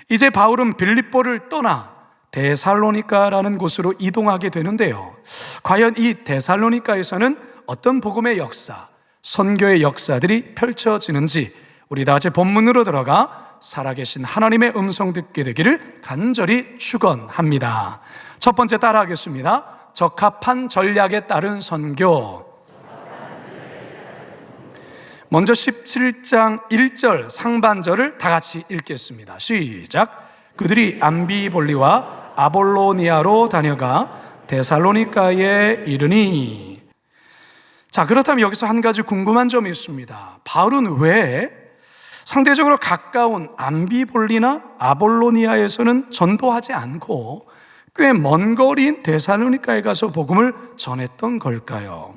이제 바울은 빌립보를 떠나 데살로니가라는 곳으로 이동하게 되는데요. 과연 이 데살로니가에서는 어떤 복음의 역사, 선교의 역사들이 펼쳐지는지 우리 다 같이 본문으로 들어가 살아계신 하나님의 음성 듣게 되기를 간절히 축원합니다. 첫 번째 따라하겠습니다. 적합한 전략에 따른 선교. 먼저 17장 1절 상반절을 다 같이 읽겠습니다. 시작. 그들이 암비볼리와 아볼로니아로 다녀가 데살로니가에 이르니. 자, 그렇다면 여기서 한 가지 궁금한 점이 있습니다. 바울은 왜 상대적으로 가까운 암비볼리나 아볼로니아에서는 전도하지 않고 꽤 먼 거리인 데살로니가에 가서 복음을 전했던 걸까요?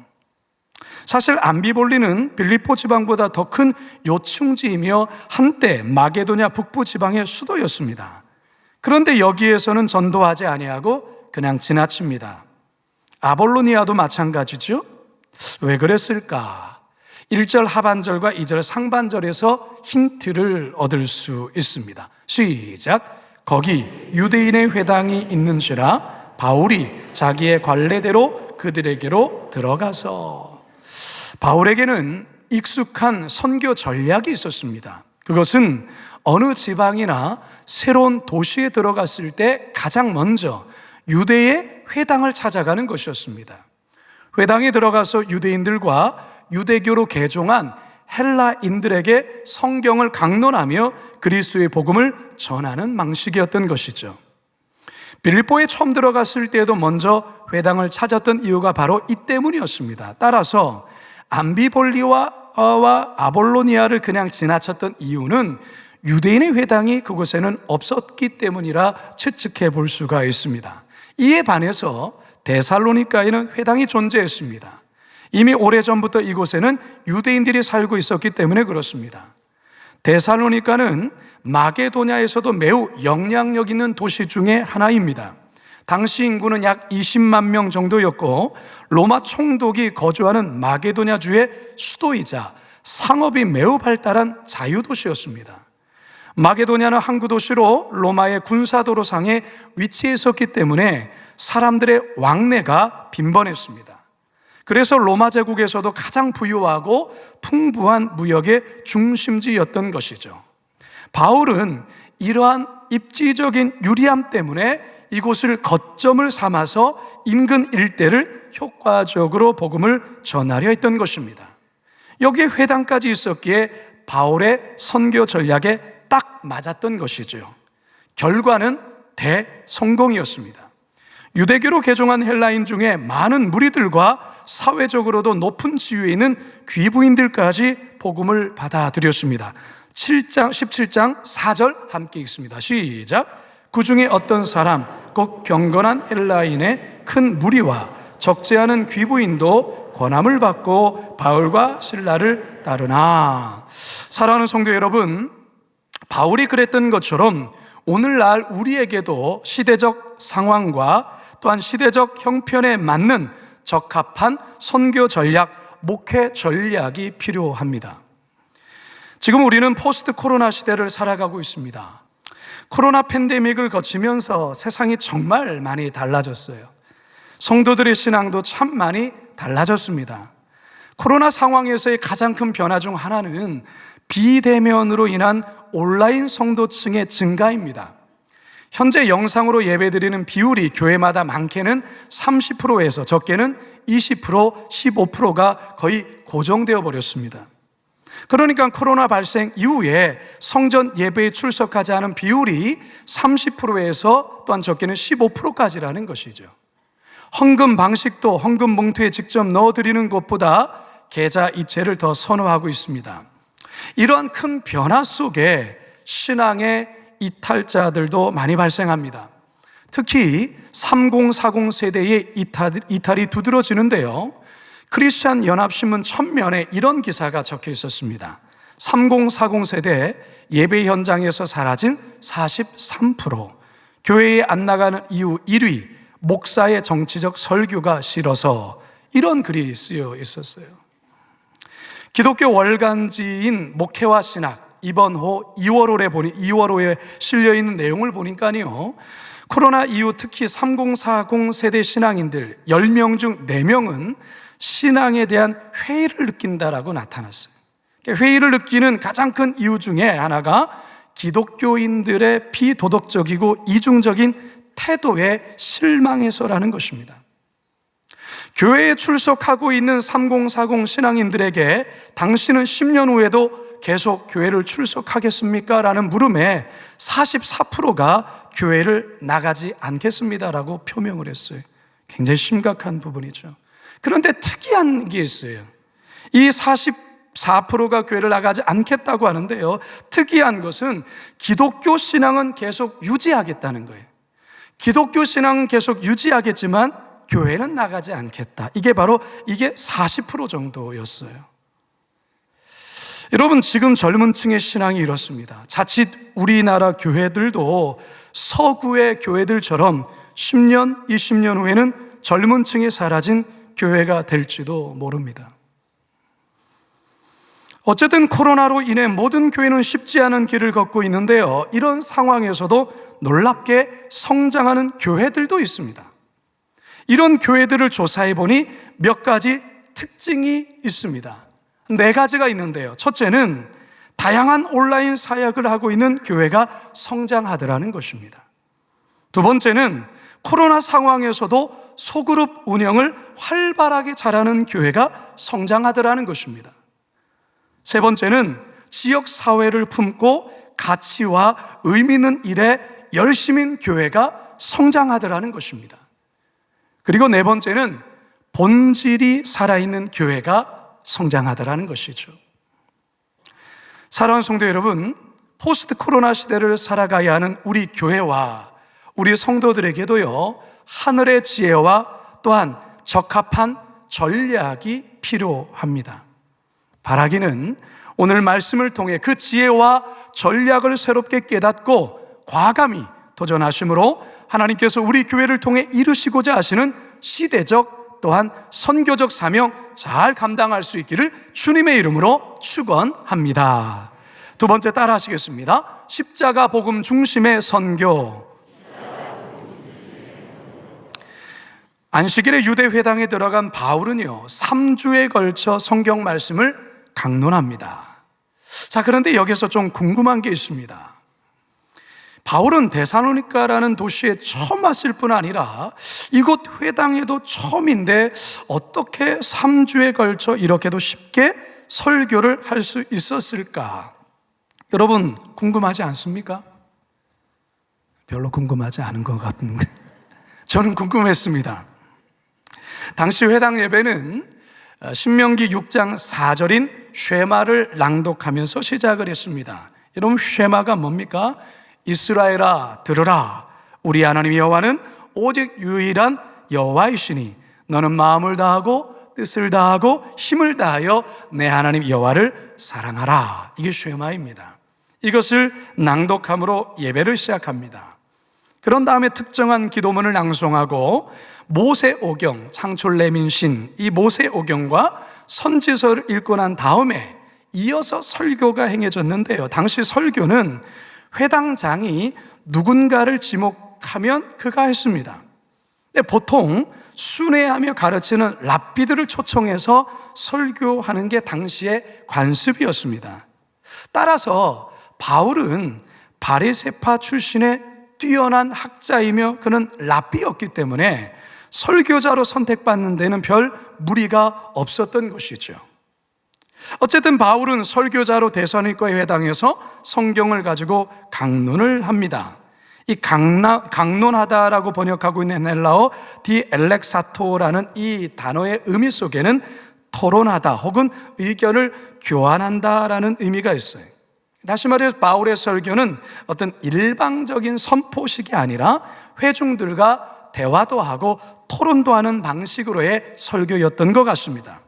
사실 암비볼리는 빌립보 지방보다 더 큰 요충지이며 한때 마게도냐 북부 지방의 수도였습니다. 그런데 여기에서는 전도하지 아니하고 그냥 지나칩니다. 아볼로니아도 마찬가지죠. 왜 그랬을까? 1절 하반절과 2절 상반절에서 힌트를 얻을 수 있습니다. 시작. 거기 유대인의 회당이 있는지라 바울이 자기의 관례대로 그들에게로 들어가서. 바울에게는 익숙한 선교 전략이 있었습니다. 그것은 어느 지방이나 새로운 도시에 들어갔을 때 가장 먼저 유대의 회당을 찾아가는 것이었습니다. 회당에 들어가서 유대인들과 유대교로 개종한 헬라인들에게 성경을 강론하며 그리스도의 복음을 전하는 방식이었던 것이죠. 빌립보에 처음 들어갔을 때에도 먼저 회당을 찾았던 이유가 바로 이 때문이었습니다. 따라서 암비볼리와 아볼로니아를 그냥 지나쳤던 이유는 유대인의 회당이 그곳에는 없었기 때문이라 추측해 볼 수가 있습니다. 이에 반해서 데살로니가에는 회당이 존재했습니다. 이미 오래전부터 이곳에는 유대인들이 살고 있었기 때문에 그렇습니다. 데살로니가는 마게도냐에서도 매우 영향력 있는 도시 중에 하나입니다. 당시 인구는 약 20만 명 정도였고 로마 총독이 거주하는 마게도냐주의 수도이자 상업이 매우 발달한 자유도시였습니다. 마게도냐는 항구 도시로 로마의 군사도로상에 위치해 있었기 때문에 사람들의 왕래가 빈번했습니다. 그래서 로마 제국에서도 가장 부유하고 풍부한 무역의 중심지였던 것이죠. 바울은 이러한 입지적인 유리함 때문에 이곳을 거점을 삼아서 인근 일대를 효과적으로 복음을 전하려 했던 것입니다. 여기에 회당까지 있었기에 바울의 선교 전략에 딱 맞았던 것이죠. 결과는 대성공이었습니다. 유대교로 개종한 헬라인 중에 많은 무리들과 사회적으로도 높은 지위에 있는 귀부인들까지 복음을 받아들였습니다. 17장 4절 함께 읽습니다. 시작. 그 중에 어떤 사람 곧 경건한 헬라인의 큰 무리와 적지 않은 귀부인도 권함을 받고 바울과 실라를 따르나. 사랑하는 성도 여러분, 바울이 그랬던 것처럼 오늘날 우리에게도 시대적 상황과 또한 시대적 형편에 맞는 적합한 선교 전략, 목회 전략이 필요합니다. 지금 우리는 포스트 코로나 시대를 살아가고 있습니다. 코로나 팬데믹을 거치면서 세상이 정말 많이 달라졌어요. 성도들의 신앙도 참 많이 달라졌습니다. 코로나 상황에서의 가장 큰 변화 중 하나는 비대면으로 인한 온라인 성도층의 증가입니다. 현재 영상으로 예배드리는 비율이 교회마다 많게는 30%에서 적게는 20%, 15%가 거의 고정되어 버렸습니다. 그러니까 코로나 발생 이후에 성전 예배에 출석하지 않은 비율이 30%에서 또한 적게는 15%까지라는 것이죠. 헌금 방식도 헌금 봉투에 직접 넣어드리는 것보다 계좌 이체를 더 선호하고 있습니다. 이러한 큰 변화 속에 신앙의 이탈자들도 많이 발생합니다. 특히 3040 세대의 이탈이 두드러지는데요. 크리스찬 연합신문 천면에 이런 기사가 적혀 있었습니다. 3040 세대 예배 현장에서 사라진 43%, 교회에 안 나가는 이유 1위, 목사의 정치적 설교가 싫어서, 이런 글이 쓰여 있었어요. 기독교 월간지인 목회와 신학, 이번호 2월호에 실려있는 내용을 보니까요, 코로나 이후 특히 3040 세대 신앙인들 10명 중 4명은 신앙에 대한 회의를 느낀다라고 나타났어요. 회의를 느끼는 가장 큰 이유 중에 하나가 기독교인들의 비도덕적이고 이중적인 태도에 실망해서라는 것입니다. 교회에 출석하고 있는 3040 신앙인들에게 당신은 10년 후에도 계속 교회를 출석하겠습니까? 라는 물음에 44%가 교회를 나가지 않겠습니다라고 표명을 했어요. 굉장히 심각한 부분이죠. 그런데 특이한 게 있어요. 이 44%가 교회를 나가지 않겠다고 하는데요, 특이한 것은 기독교 신앙은 계속 유지하겠다는 거예요. 기독교 신앙은 계속 유지하겠지만 교회는 나가지 않겠다. 이게 40% 정도였어요. 여러분, 지금 젊은 층의 신앙이 이렇습니다. 자칫 우리나라 교회들도 서구의 교회들처럼 10년, 20년 후에는 젊은 층이 사라진 교회가 될지도 모릅니다. 어쨌든 코로나로 인해 모든 교회는 쉽지 않은 길을 걷고 있는데요, 이런 상황에서도 놀랍게 성장하는 교회들도 있습니다. 이런 교회들을 조사해 보니 몇 가지 특징이 있습니다. 4가지가 있는데요, 첫째는 다양한 온라인 사역을 하고 있는 교회가 성장하더라는 것입니다. 두 번째는 코로나 상황에서도 소그룹 운영을 활발하게 잘하는 교회가 성장하더라는 것입니다. 세 번째는 지역 사회를 품고 가치와 의미 있는 일에 열심인 교회가 성장하더라는 것입니다. 그리고 네 번째는 본질이 살아있는 교회가 성장하더라는 것이죠. 사랑하는 성도 여러분, 포스트 코로나 시대를 살아가야 하는 우리 교회와 우리 성도들에게도요, 하늘의 지혜와 또한 적합한 전략이 필요합니다. 바라기는 오늘 말씀을 통해 그 지혜와 전략을 새롭게 깨닫고 과감히 도전하심으로 하나님께서 우리 교회를 통해 이루시고자 하시는 시대적 또한 선교적 사명 잘 감당할 수 있기를 주님의 이름으로 축원합니다. 두 번째 따라 하시겠습니다. 십자가 복음 중심의 선교. 안식일에 유대 회당에 들어간 바울은요, 3주에 걸쳐 성경 말씀을 강론합니다. 자, 그런데 여기서 좀 궁금한 게 있습니다. 바울은 데살로니가라는 도시에 처음 왔을 뿐 아니라 이곳 회당에도 처음인데 어떻게 3주에 걸쳐 이렇게도 쉽게 설교를 할 수 있었을까? 여러분, 궁금하지 않습니까? 별로 궁금하지 않은 것 같은데 저는 궁금했습니다. 당시 회당 예배는 신명기 6장 4절인 쉐마를 낭독하면서 시작을 했습니다. 여러분, 쉐마가 뭡니까? 이스라엘아 들으라, 우리 하나님 여호와는 오직 유일한 여호와이시니 너는 마음을 다하고 뜻을 다하고 힘을 다하여 내 하나님 여호와를 사랑하라. 이게 쉐마입니다. 이것을 낭독함으로 예배를 시작합니다. 그런 다음에 특정한 기도문을 낭송하고 모세오경, 창출레민신, 이 모세오경과 선지서를 읽고 난 다음에 이어서 설교가 행해졌는데요, 당시 설교는 회당장이 누군가를 지목하면 그가 했습니다. 근데 보통 순회하며 가르치는 랍비들을 초청해서 설교하는 게 당시의 관습이었습니다. 따라서 바울은 바리새파 출신의 뛰어난 학자이며 그는 랍비였기 때문에 설교자로 선택받는 데는 별 무리가 없었던 것이죠. 어쨌든 바울은 설교자로 데살로니가의 회당에서 성경을 가지고 강론을 합니다. 이 강론하다라고 번역하고 있는 헬라어 디엘렉사토라는 이 단어의 의미 속에는 토론하다 혹은 의견을 교환한다라는 의미가 있어요. 다시 말해서 바울의 설교는 어떤 일방적인 선포식이 아니라 회중들과 대화도 하고 토론도 하는 방식으로의 설교였던 것 같습니다.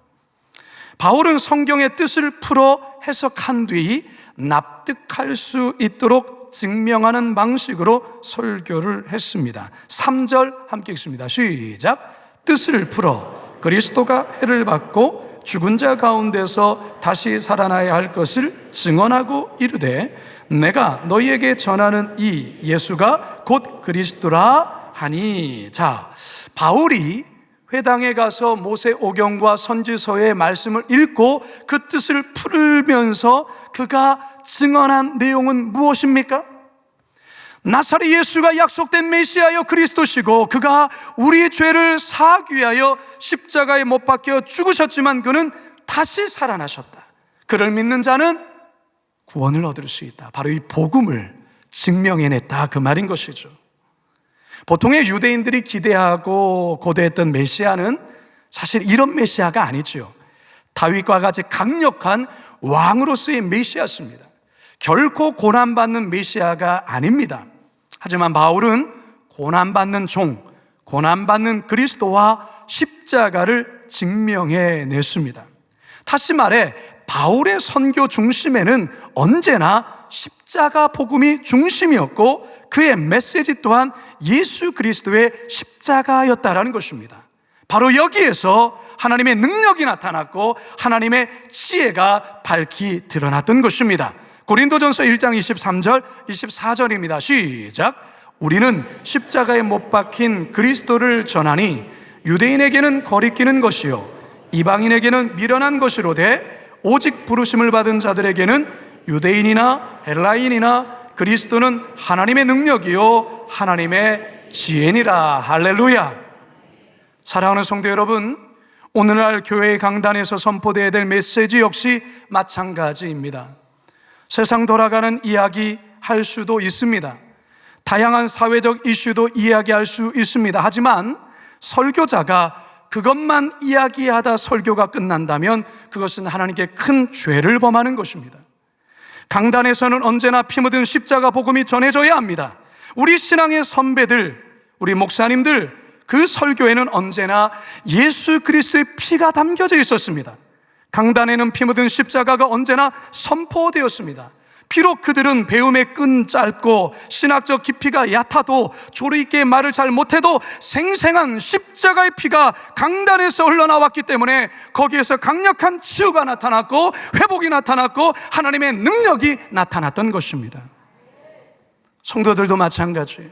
바울은 성경의 뜻을 풀어 해석한 뒤 납득할 수 있도록 증명하는 방식으로 설교를 했습니다. 3절 함께 읽습니다. 시작. 뜻을 풀어 그리스도가 해를 받고 죽은 자 가운데서 다시 살아나야 할 것을 증언하고 이르되 내가 너희에게 전하는 이 예수가 곧 그리스도라 하니. 자, 바울이 회당에 가서 모세오경과 선지서의 말씀을 읽고 그 뜻을 풀면서 그가 증언한 내용은 무엇입니까? 나사렛 예수가 약속된 메시아여 그리스도시고 그가 우리의 죄를 사하기 위하여 십자가에 못 박혀 죽으셨지만 그는 다시 살아나셨다. 그를 믿는 자는 구원을 얻을 수 있다. 바로 이 복음을 증명해냈다, 그 말인 것이죠. 보통의 유대인들이 기대하고 고대했던 메시아는 사실 이런 메시아가 아니죠. 다윗과 같이 강력한 왕으로서의 메시아였습니다. 결코 고난받는 메시아가 아닙니다. 하지만 바울은 고난받는 종, 고난받는 그리스도와 십자가를 증명해냈습니다. 다시 말해 바울의 선교 중심에는 언제나 십자가 복음이 중심이었고 그의 메시지 또한 예수 그리스도의 십자가였다라는 것입니다. 바로 여기에서 하나님의 능력이 나타났고 하나님의 지혜가 밝히 드러났던 것입니다. 고린도전서 1장 23절 24절입니다. 시작. 우리는 십자가에 못 박힌 그리스도를 전하니 유대인에게는 거리끼는 것이요 이방인에게는 미련한 것이로되 오직 부르심을 받은 자들에게는 유대인이나 헬라인이나 그리스도는 하나님의 능력이요 하나님의 지혜니라. 할렐루야. 사랑하는 성도 여러분, 오늘날 교회의 강단에서 선포되어야 될 메시지 역시 마찬가지입니다. 세상 돌아가는 이야기 할 수도 있습니다. 다양한 사회적 이슈도 이야기할 수 있습니다. 하지만 설교자가 그것만 이야기하다 설교가 끝난다면 그것은 하나님께 큰 죄를 범하는 것입니다. 강단에서는 언제나 피 묻은 십자가 복음이 전해져야 합니다. 우리 신앙의 선배들, 우리 목사님들, 그 설교에는 언제나 예수 그리스도의 피가 담겨져 있었습니다. 강단에는 피 묻은 십자가가 언제나 선포되었습니다. 비록 그들은 배움의 끈 짧고 신학적 깊이가 얕아도 조리 있게 말을 잘 못해도 생생한 십자가의 피가 강단에서 흘러나왔기 때문에 거기에서 강력한 치유가 나타났고 회복이 나타났고 하나님의 능력이 나타났던 것입니다. 성도들도 마찬가지예요.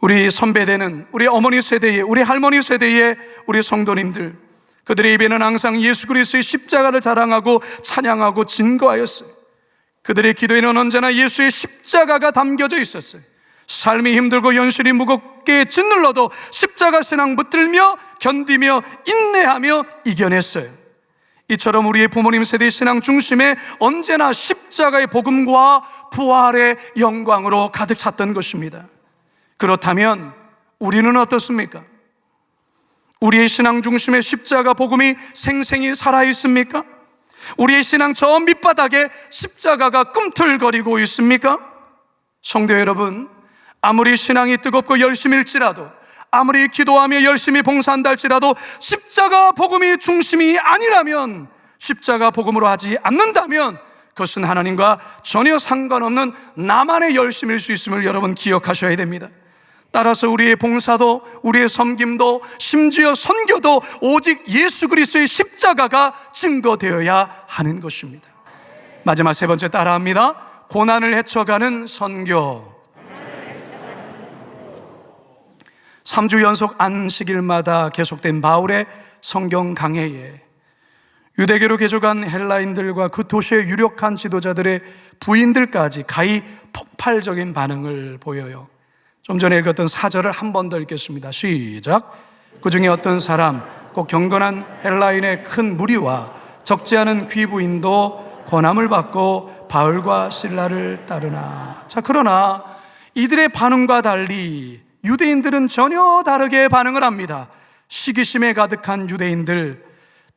우리 선배되는 우리 어머니 세대에, 우리 할머니 세대의 우리 성도님들, 그들의 입에는 항상 예수 그리스도의 십자가를 자랑하고 찬양하고 증거하였어요. 그들의 기도에는 언제나 예수의 십자가가 담겨져 있었어요. 삶이 힘들고 현실이 무겁게 짓눌러도 십자가 신앙 붙들며 견디며 인내하며 이겨냈어요. 이처럼 우리의 부모님 세대의 신앙 중심에 언제나 십자가의 복음과 부활의 영광으로 가득 찼던 것입니다. 그렇다면 우리는 어떻습니까? 우리의 신앙 중심에 십자가 복음이 생생히 살아있습니까? 우리의 신앙 저 밑바닥에 십자가가 꿈틀거리고 있습니까? 성도 여러분, 아무리 신앙이 뜨겁고 열심일지라도, 아무리 기도하며 열심히 봉사한다 할지라도 십자가 복음이 중심이 아니라면, 십자가 복음으로 하지 않는다면 그것은 하나님과 전혀 상관없는 나만의 열심일 수 있음을 여러분 기억하셔야 됩니다. 따라서 우리의 봉사도, 우리의 섬김도, 심지어 선교도 오직 예수 그리스도의 십자가가 증거되어야 하는 것입니다. 마지막 세 번째 따라합니다. 고난을 헤쳐가는 선교. 3주 연속 안식일마다 계속된 바울의 성경 강해에 유대교로 개종한 헬라인들과 그 도시의 유력한 지도자들의 부인들까지 가히 폭발적인 반응을 보여요. 좀 전에 읽었던 4절을 한 번 더 읽겠습니다. 시작. 그 중에 어떤 사람, 꼭 경건한 헬라인의 큰 무리와 적지 않은 귀부인도 권함을 받고 바울과 실라를 따르나. 자, 그러나 이들의 반응과 달리 유대인들은 전혀 다르게 반응을 합니다. 시기심에 가득한 유대인들,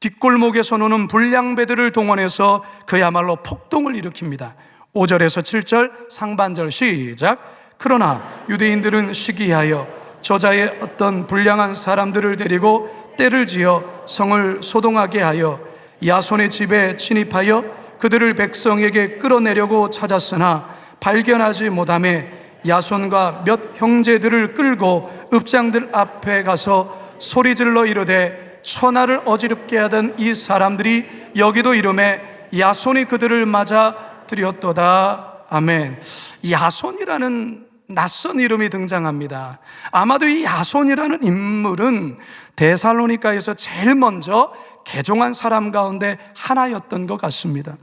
뒷골목에서 노는 불량배들을 동원해서 그야말로 폭동을 일으킵니다. 5절에서 7절 상반절 시작. 그러나 유대인들은 시기하여 저자의 어떤 불량한 사람들을 데리고 떼를 지어 성을 소동하게 하여 야손의 집에 침입하여 그들을 백성에게 끌어내려고 찾았으나 발견하지 못하매 야손과 몇 형제들을 끌고 읍장들 앞에 가서 소리질러 이르되 천하를 어지럽게 하던 이 사람들이 여기도 이름에 야손이 그들을 맞아 들였도다. 아멘. 야손이라는 낯선 이름이 등장합니다. 아마도 이 야손이라는 인물은 데살로니가에서 제일 먼저 개종한 사람 가운데 하나였던 것 같습니다.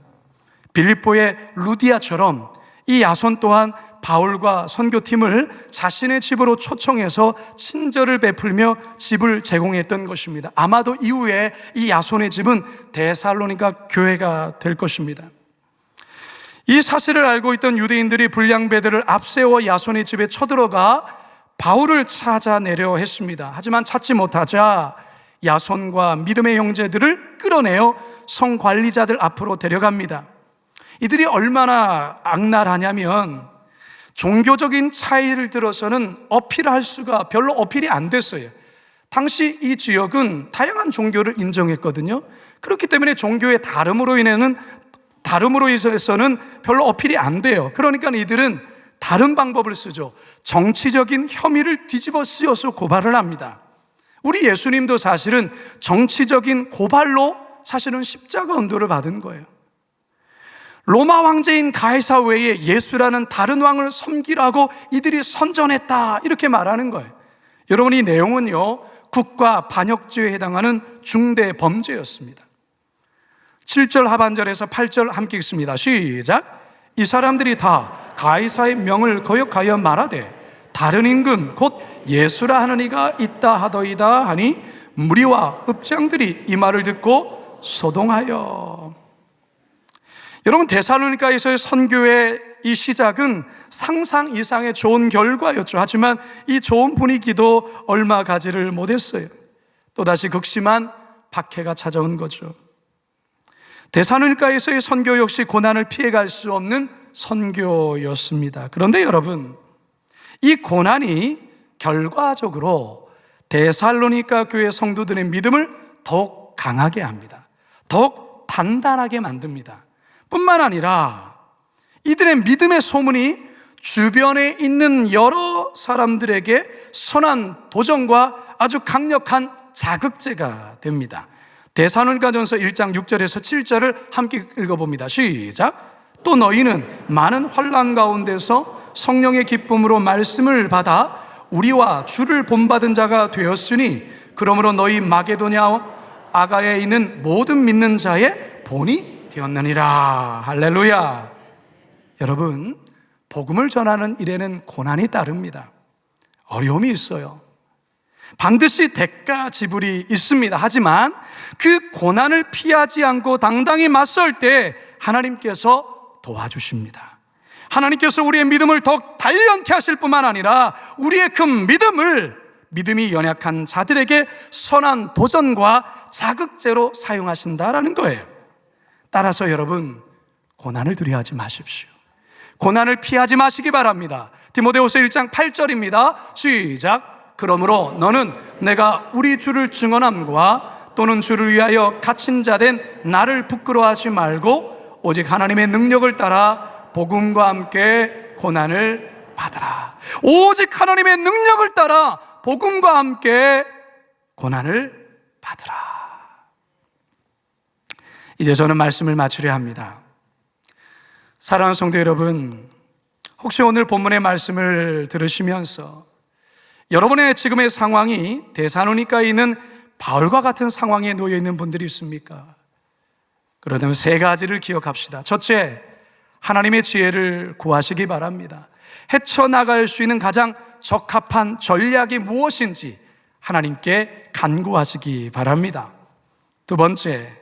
빌립보의 루디아처럼 이 야손 또한 바울과 선교팀을 자신의 집으로 초청해서 친절을 베풀며 집을 제공했던 것입니다. 아마도 이후에 이 야손의 집은 데살로니가 교회가 될 것입니다. 이 사실을 알고 있던 유대인들이 불량배들을 앞세워 야손의 집에 쳐들어가 바울을 찾아내려 했습니다. 하지만 찾지 못하자 야손과 믿음의 형제들을 끌어내어 성관리자들 앞으로 데려갑니다. 이들이 얼마나 악랄하냐면 종교적인 차이를 들어서는 어필할 수가 별로 어필이 안 됐어요. 당시 이 지역은 다양한 종교를 인정했거든요. 그렇기 때문에 종교의 다름으로 인해서는 별로 어필이 안 돼요. 그러니까 이들은 다른 방법을 쓰죠. 정치적인 혐의를 뒤집어 쓰여서 고발을 합니다. 우리 예수님도 사실은 정치적인 고발로 사실은 십자가 언도를 받은 거예요. 로마 황제인 가이사 외에 예수라는 다른 왕을 섬기라고 이들이 선전했다, 이렇게 말하는 거예요. 여러분, 이 내용은요, 국가 반역죄에 해당하는 중대 범죄였습니다. 7절 하반절에서 8절 함께 읽습니다. 시작. 이 사람들이 다 가이사의 명을 거역하여 말하되 다른 임금 곧 예수라 하는 이가 있다 하더이다 하니 무리와 읍장들이 이 말을 듣고 소동하여. 여러분, 데살로니가에서의 선교의 이 시작은 상상 이상의 좋은 결과였죠. 하지만 이 좋은 분위기도 얼마 가지를 못했어요. 또다시 극심한 박해가 찾아온 거죠. 데살로니가에서의 선교 역시 고난을 피해갈 수 없는 선교였습니다. 그런데 여러분, 이 고난이 결과적으로 데살로니가 교회 성도들의 믿음을 더욱 강하게 합니다. 더욱 단단하게 만듭니다. 뿐만 아니라 이들의 믿음의 소문이 주변에 있는 여러 사람들에게 선한 도전과 아주 강력한 자극제가 됩니다. 데살로니가전서 1장 6절에서 7절을 함께 읽어봅니다. 시작. 또 너희는 많은 환난 가운데서 성령의 기쁨으로 말씀을 받아 우리와 주를 본받은 자가 되었으니 그러므로 너희 마게도냐 아가야에 있는 모든 믿는 자의 본이 되었느니라. 할렐루야. 여러분, 복음을 전하는 일에는 고난이 따릅니다. 어려움이 있어요. 반드시 대가 지불이 있습니다. 하지만 그 고난을 피하지 않고 당당히 맞설 때 하나님께서 도와주십니다. 하나님께서 우리의 믿음을 더욱 단련케 하실 뿐만 아니라 우리의 그 믿음이 연약한 자들에게 선한 도전과 자극제로 사용하신다라는 거예요. 따라서 여러분, 고난을 두려워하지 마십시오. 고난을 피하지 마시기 바랍니다. 디모데후서 1장 8절입니다. 시작. 그러므로 너는 내가 우리 주를 증언함과 또는 주를 위하여 갇힌 자 된 나를 부끄러워하지 말고 오직 하나님의 능력을 따라 복음과 함께 고난을 받으라. 오직 하나님의 능력을 따라 복음과 함께 고난을 받으라. 이제 저는 말씀을 마치려 합니다. 사랑하는 성도 여러분, 혹시 오늘 본문의 말씀을 들으시면서 여러분의 지금의 상황이 데살로니가에 있는 바울과 같은 상황에 놓여 있는 분들이 있습니까? 그러면 세 가지를 기억합시다. 첫째, 하나님의 지혜를 구하시기 바랍니다. 헤쳐나갈 수 있는 가장 적합한 전략이 무엇인지 하나님께 간구하시기 바랍니다. 두 번째,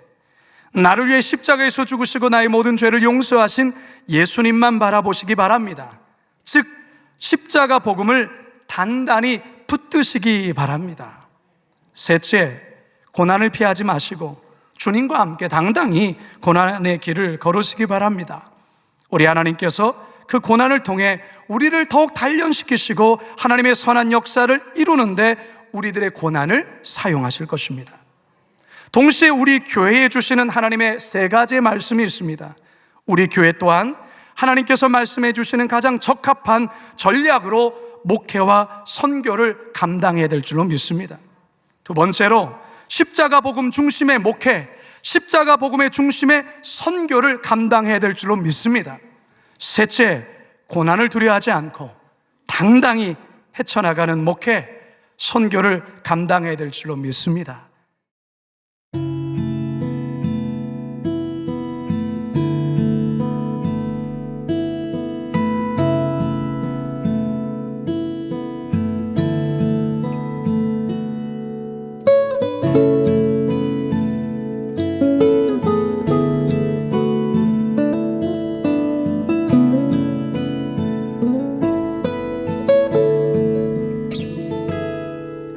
나를 위해 십자가에서 죽으시고 나의 모든 죄를 용서하신 예수님만 바라보시기 바랍니다. 즉, 십자가 복음을 단단히 붙드시기 바랍니다. 셋째, 고난을 피하지 마시고 주님과 함께 당당히 고난의 길을 걸으시기 바랍니다. 우리 하나님께서 그 고난을 통해 우리를 더욱 단련시키시고 하나님의 선한 역사를 이루는데 우리들의 고난을 사용하실 것입니다. 동시에 우리 교회에 주시는 하나님의 세 가지의 말씀이 있습니다. 우리 교회 또한 하나님께서 말씀해 주시는 가장 적합한 전략으로 목회와 선교를 감당해야 될 줄로 믿습니다. 두 번째로, 십자가 복음 중심의 목회, 십자가 복음의 중심의 선교를 감당해야 될 줄로 믿습니다. 셋째, 고난을 두려워하지 않고 당당히 헤쳐나가는 목회, 선교를 감당해야 될 줄로 믿습니다.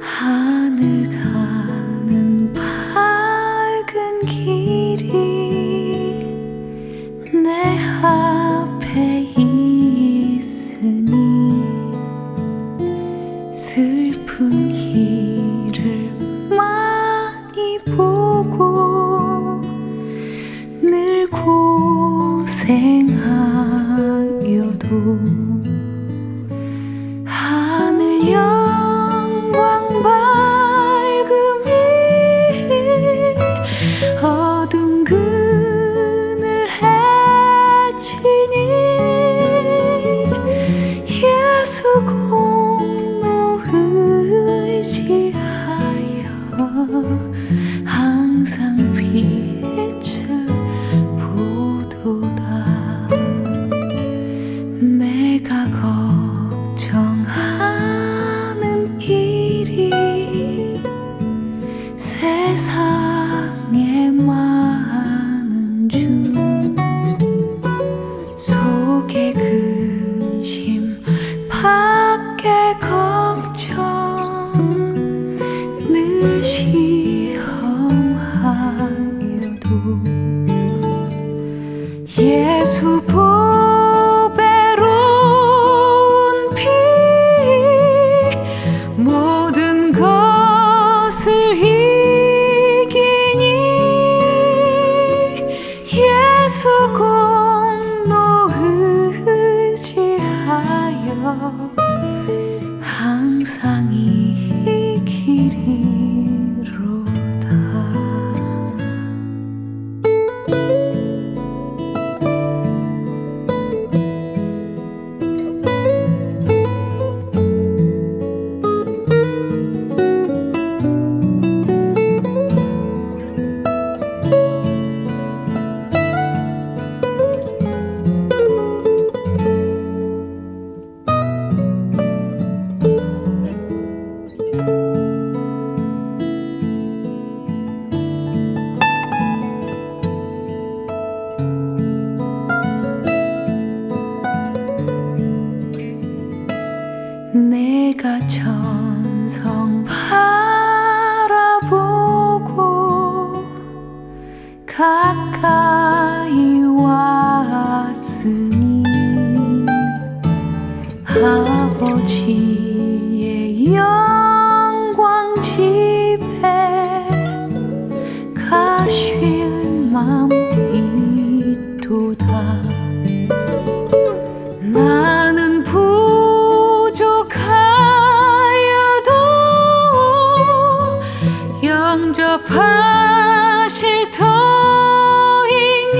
하늘 가는 밝은 길이 내 앞에 있으니 슬픈 길을 많이 보고 늘 고생하여도 하늘 영광 밝음이 어두운 그늘 해치니 예수 공로 의지하여 항상 빛을 보도다. 내가 걱정하는 일이 세상에 많은 주 속에 근심 밖에 걱정 늘 시험하여도 예수 보배로운 피 모든 것을 이기니 예수 공로 의지하여 항상 이기리로다. 내가 천성 바라보고 가까이 왔으니 아버지의 영광 집에 가실 맘 있도다. 나는 부족하여도 영접하실 터이니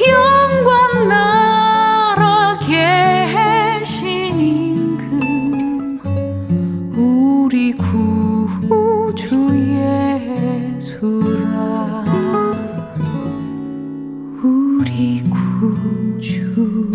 영광 나라 계신 임금 우리 구주 예수라. 우리 구주